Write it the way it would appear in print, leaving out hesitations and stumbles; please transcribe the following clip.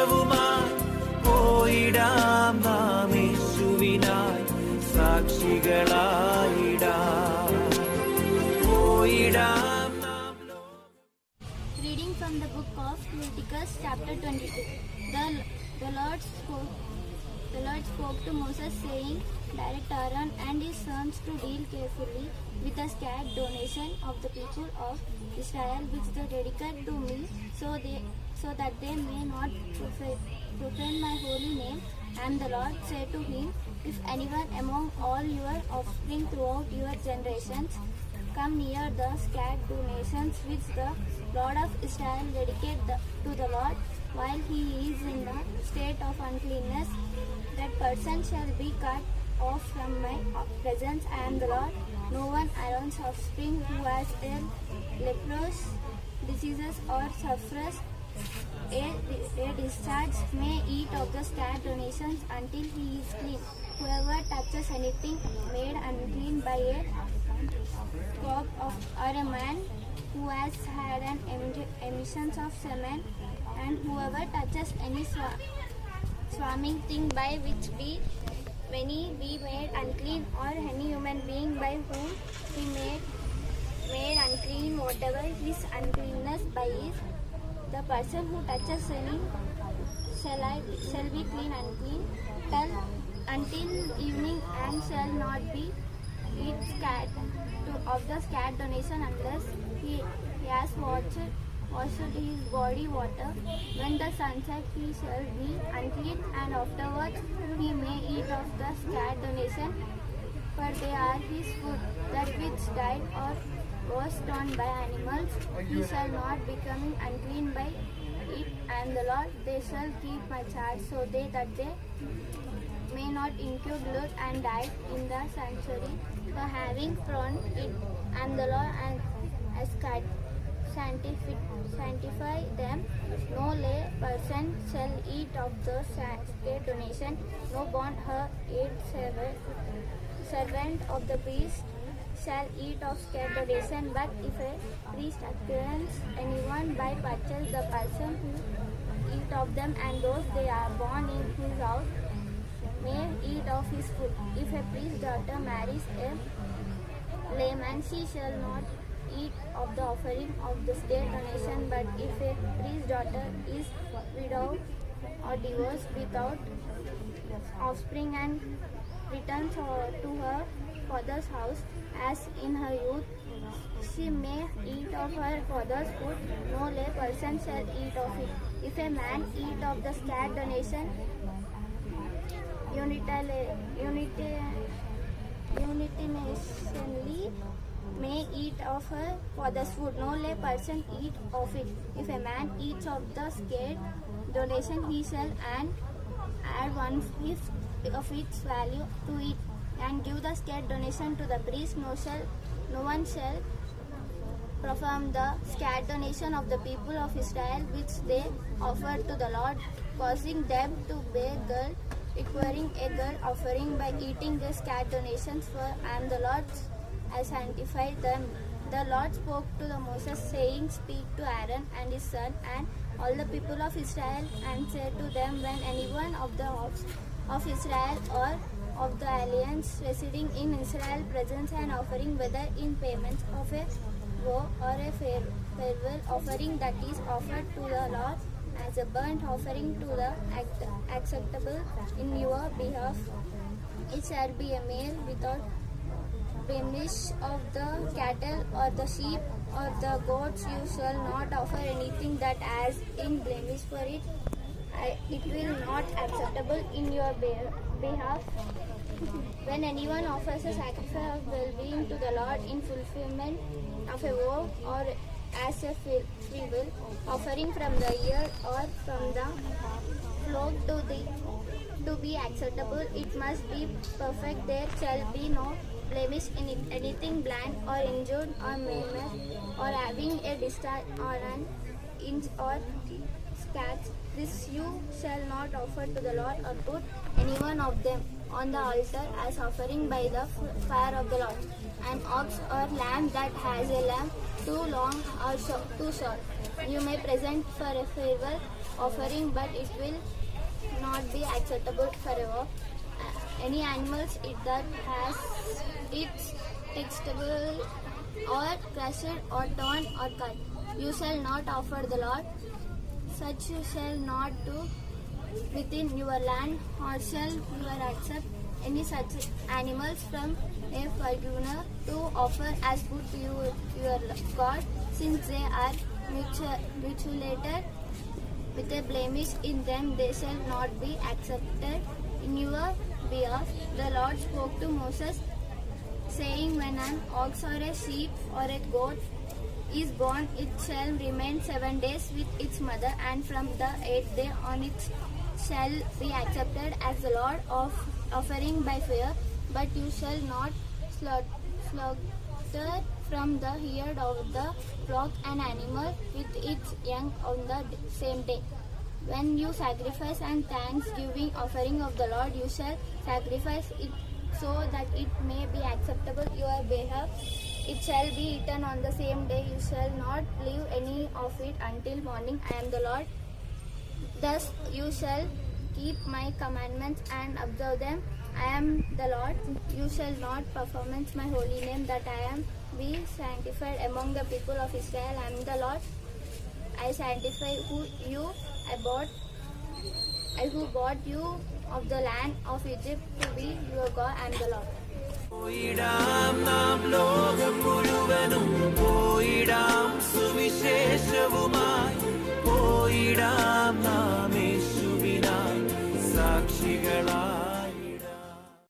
സാക്ഷ്യവുമായി പോയിടാം നാം യേശുവിനായി സാക്ഷികളായിടാം പോയിടാം നാം. Reading from the book of Leviticus chapter 22. The Lord spoke to Moses saying, direct Aaron and his sons to deal carefully with the scared donation of the people of Israel which they dedicate to me, so that they may not profane my holy name. And the Lord said to him, if anyone among all your offspring throughout your generations come near the scared donations which the Lord of Israel dedicate to the Lord while he is in the state of uncleanness, that person shall be cut off from my presence. I am the Lord. No one Aaron's offspring who has a leprous diseases or suffers a discharge may eat of the scared donations until he is clean. Whoever touches anything made unclean by a cock or a man who has had an emission of semen, and whoever touches any swarming thing by which many be made unclean, or any human being by whom he made unclean, whatever his uncleanness by is, the person who touches any shall be clean unclean until evening, and shall not be eat of the scared donation unless he has washed his body water. When the sun sets he shall be unclean, and afterwards he may eat of the scared donation, for they are his food. That which died or was torn by animals, he shall not become unclean by it. And the Lord, they shall keep my charge, so that they may not incur blood and die in the sanctuary, for having thrown it. And the Lord and sanctify them. No lay person shall eat of the sacred donation, no bond her servant of the priest shall eat of sacred donation. But if a priest acquires anyone by purchase, the person who eat of them and those they are born in his house may eat of his food. If a priest's daughter marries a layman, she shall not eat of the offering of the state donation. But if a priest's daughter is widowed or divorced without offspring and returns to her father's house as in her youth, she may eat of her father's food. No lay person shall eat of it. If a man eat of the scared donation unitinationally, may eat of her father's food. No lay person eat of it. If a man eats of the scared donation, he shall add 1/5 of its value to it, and give the scared donation to the priest. No one shall perform the scared donation of the people of Israel which they offer to the Lord, causing them to bear girl, requiring a girl offering by eating the scared donations. For I am the Lord, I sanctify them. The Lord spoke to Moses, saying, speak to Aaron and his son and all the people of Israel, and said to them, when anyone of the house of Israel or of the alliance residing in Israel presents an offering, whether in payment of a vow or a farewell offering that is offered to the Lord as a burnt offering to the acceptable in your behalf, it shall be a male without blemish. Of the cattle or the sheep or the goats, you shall not offer anything that has in blemish, for it will not acceptable in your behalf. When anyone offers a sacrifice of well-being to the Lord in fulfillment of a vow, or as a free will offering from the ear or from the flock to be acceptable, it must be perfect. There shall be no blemish in it. Anything blind or injured or maimed or having a discharge or an inch or scratch, this you shall not offer to the Lord or put any one of them on the altar as offering by the fire of the Lord. An ox or lamb that has a lamb too long or too short, you may present for a farewell offering, but it will not be acceptable forever. Any animals that has its textable or crushed or torn or cut, you shall not offer the Lord. Such you shall not do within your land, or shall you accept any such animals from a foreigner to offer as food to your God, since they are mutilated with a blemish in them, they shall not be accepted in your behalf. The Lord spoke to Moses, saying, when an ox or a sheep or a goat is born, it shall remain 7 days with its mother, and from the 8th day on it shall be accepted as the Lord of offering by fire. But you shall not slaughter from the herd of the flock an animal with its young on the same day. When you sacrifice an thanksgiving offering of the Lord, you shall sacrifice it so that it may be acceptable your behalf. It shall be eaten on the same day. You shall not leave any of it until morning. I am the Lord. Thus you shall keep my commandments and observe them. I am the Lord. You shall not perform my holy name, that I am be sanctified among the people of Israel. I am the Lord. I sanctify who bought you of the land of Egypt to be your God. I am the Lord. പോയിടാം നാം ലോകം മുഴുവനും പോയിടാം സുവിശേഷവുമായി പോയിടാം നാം യേശുവിനായി സാക്ഷികളായി